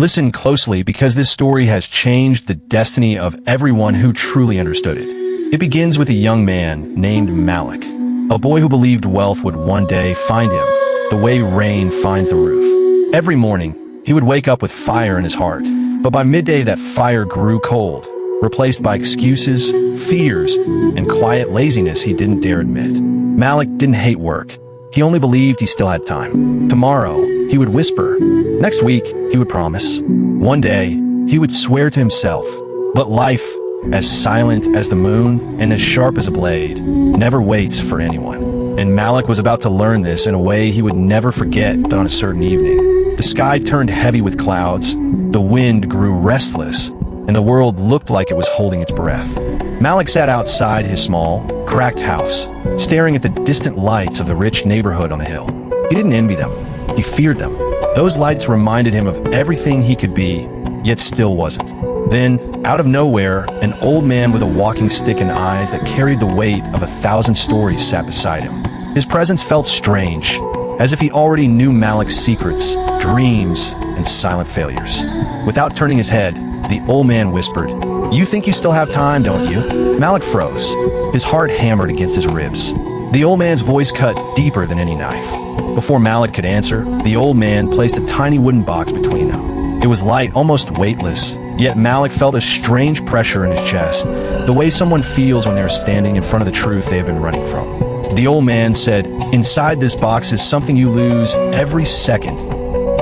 Listen closely because this story has changed the destiny of everyone who truly understood it. It begins with a young man named Malik, a boy who believed wealth would one day find him, the way rain finds the roof. Every morning, he would wake up with fire in his heart, but by midday that fire grew cold, replaced by excuses, fears, and quiet laziness he didn't dare admit. Malik didn't hate work. He only believed he still had time. Tomorrow, he would whisper. Next week, he would promise. One day, he would swear to himself. But life, as silent as the moon and as sharp as a blade, never waits for anyone. And Malik was about to learn this in a way he would never forget. But on a certain evening, the sky turned heavy with clouds, the wind grew restless, and the world looked like it was holding its breath. Malik sat outside his small, cracked house, staring at the distant lights of the rich neighborhood on the hill. He didn't envy them. He feared them. Those lights reminded him of everything he could be, yet still wasn't. Then, out of nowhere, an old man with a walking stick and eyes that carried the weight of 1,000 stories sat beside him. His presence felt strange, as if he already knew Malik's secrets, dreams, and silent failures. Without turning his head, the old man whispered, "You think you still have time, don't you?" Malik froze. His heart hammered against his ribs. The old man's voice cut deeper than any knife. Before Malik could answer, the old man placed a tiny wooden box between them. It was light, almost weightless, yet Malik felt a strange pressure in his chest, the way someone feels when they're standing in front of the truth they have been running from. The old man said, "Inside this box is something you lose every second,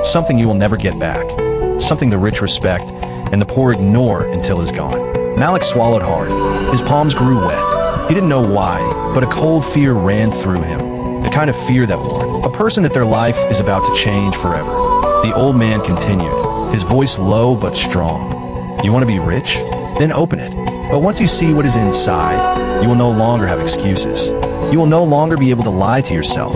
something you will never get back, something the rich respect and the poor ignore until it's gone." Malik swallowed hard. His palms grew wet. He didn't know why, but a cold fear ran through him, the kind of fear that warned a person that their life is about to change forever. The old man continued, his voice low but strong. "You want to be rich? Then open it. But once you see what is inside, you will no longer have excuses. You will no longer be able to lie to yourself.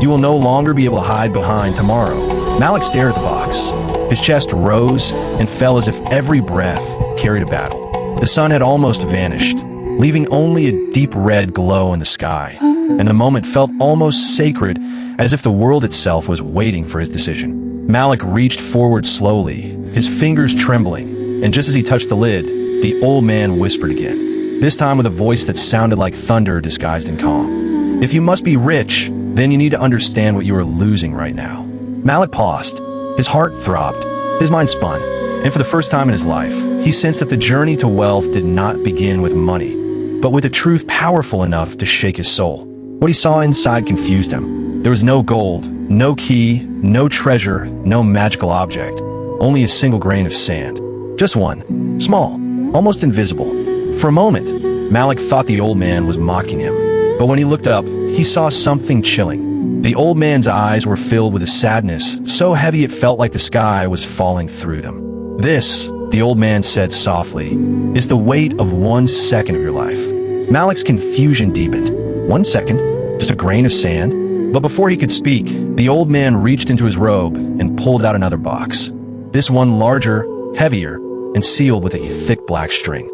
You will no longer be able to hide behind tomorrow." Malik stared at the box. His chest rose and fell as if every breath carried a battle. The sun had almost vanished, leaving only a deep red glow in the sky, and the moment felt almost sacred, as if the world itself was waiting for his decision. Malik reached forward slowly, his fingers trembling, and just as he touched the lid, the old man whispered again, this time with a voice that sounded like thunder disguised in calm. "If you must be rich, then you need to understand what you are losing right now." Malik paused. His heart throbbed. His mind spun. And for the first time in his life, he sensed that the journey to wealth did not begin with money, but with a truth powerful enough to shake his soul. What he saw inside confused him. There was no gold, no key, no treasure, no magical object. Only a single grain of sand. Just one. Small. Almost invisible. For a moment, Malik thought the old man was mocking him. But when he looked up, he saw something chilling. The old man's eyes were filled with a sadness so heavy it felt like the sky was falling through them. "This," the old man said softly, "is the weight of 1 second of your life." Malik's confusion deepened. 1 second? Just a grain of sand? But before he could speak, the old man reached into his robe and pulled out another box. This one larger, heavier, and sealed with a thick black string.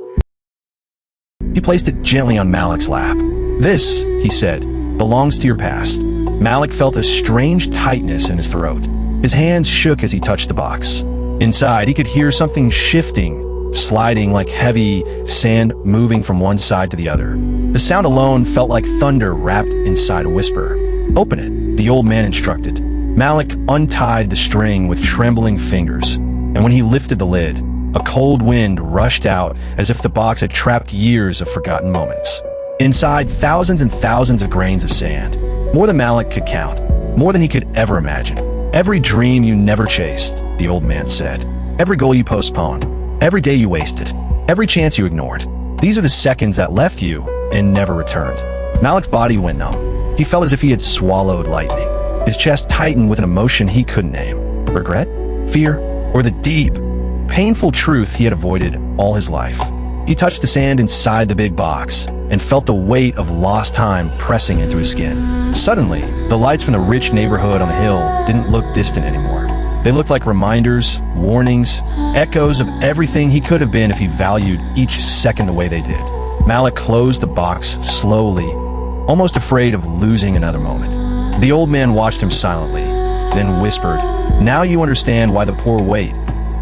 He placed it gently on Malik's lap. "This," he said, "belongs to your past." Malik felt a strange tightness in his throat. His hands shook as he touched the box. Inside, he could hear something shifting, sliding like heavy sand moving from one side to the other. The sound alone felt like thunder wrapped inside a whisper. "Open it," the old man instructed. Malik untied the string with trembling fingers, and when he lifted the lid, a cold wind rushed out as if the box had trapped years of forgotten moments. Inside, thousands and thousands of grains of sand. More than Malik could count. More than he could ever imagine. "Every dream you never chased," the old man said. "Every goal you postponed. Every day you wasted. Every chance you ignored. These are the seconds that left you and never returned." Malik's body went numb. He felt as if he had swallowed lightning. His chest tightened with an emotion he couldn't name. Regret? Fear? Or the deep, painful truth he had avoided all his life? He touched the sand inside the big box and felt the weight of lost time pressing into his skin. Suddenly, the lights from the rich neighborhood on the hill didn't look distant anymore. They looked like reminders, warnings, echoes of everything he could have been if he valued each second the way they did. Malik closed the box slowly, almost afraid of losing another moment. The old man watched him silently, then whispered, "Now you understand why the poor wait,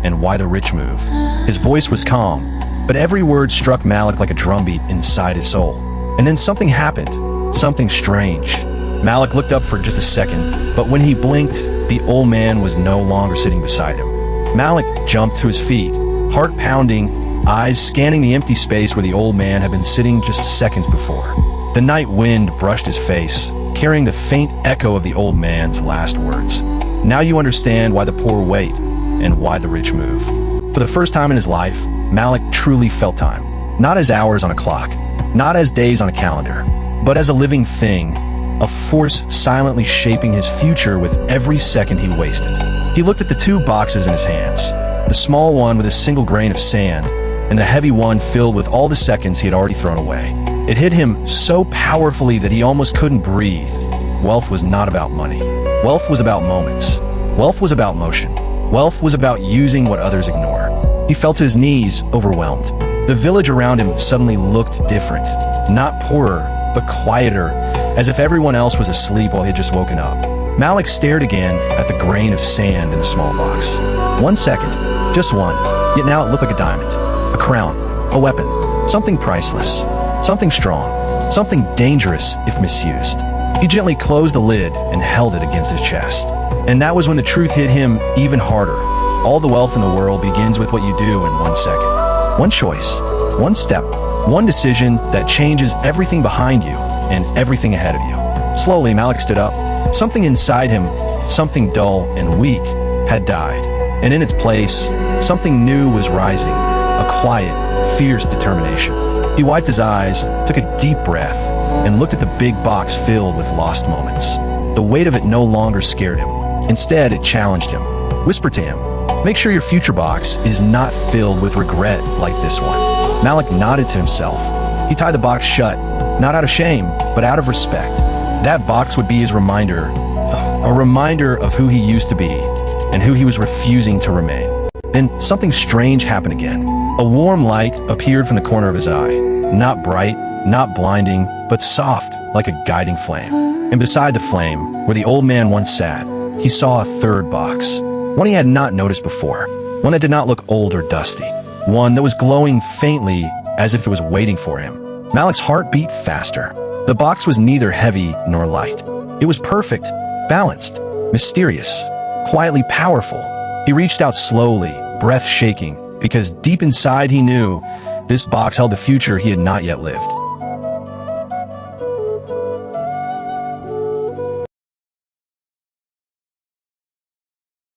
and why the rich move. His voice was calm, but every word struck Malik like a drumbeat inside his soul. And then something happened, something strange. Malik looked up for just a second, but when he blinked, the old man was no longer sitting beside him. Malik jumped to his feet, heart pounding, eyes scanning the empty space where the old man had been sitting just seconds before. The night wind brushed his face, carrying the faint echo of the old man's last words. Now you understand why the poor wait, and why the rich move. For the first time in his life, Malik truly felt time. Not as hours on a clock, not as days on a calendar, but as a living thing, a force silently shaping his future with every second he wasted. He looked at the two boxes in his hands, the small one with a single grain of sand, and the heavy one filled with all the seconds he had already thrown away. It hit him so powerfully that he almost couldn't breathe. Wealth was not about money. Wealth was about moments. Wealth was about motion. Wealth was about using what others ignore. He felt his knees overwhelmed. The village around him suddenly looked different. Not poorer, but quieter, as if everyone else was asleep while he had just woken up. Malik stared again at the grain of sand in the small box. 1 second, just one, yet now it looked like a diamond, a crown, a weapon, something priceless, something strong, something dangerous if misused. He gently closed the lid and held it against his chest. And that was when the truth hit him even harder. All the wealth in the world begins with what you do in 1 second. One choice, one step, one decision that changes everything behind you and everything ahead of you. Slowly, Malik stood up. Something inside him, something dull and weak, had died. And in its place, something new was rising, a quiet, fierce determination. He wiped his eyes, took a deep breath, and looked at the big box filled with lost moments. The weight of it no longer scared him. Instead, it challenged him, whispered to him, "Make sure your future box is not filled with regret like this one." Malik nodded to himself. He tied the box shut, not out of shame, but out of respect. That box would be his reminder, a reminder of who he used to be and who he was refusing to remain. Then something strange happened again. A warm light appeared from the corner of his eye, not bright, not blinding, but soft, like a guiding flame. And beside the flame, where the old man once sat, he saw a third box, one he had not noticed before, one that did not look old or dusty, one that was glowing faintly as if it was waiting for him. Malik's heart beat faster. The box was neither heavy nor light. It was perfect, balanced, mysterious, quietly powerful. He reached out slowly, breath shaking, because deep inside he knew this box held the future he had not yet lived.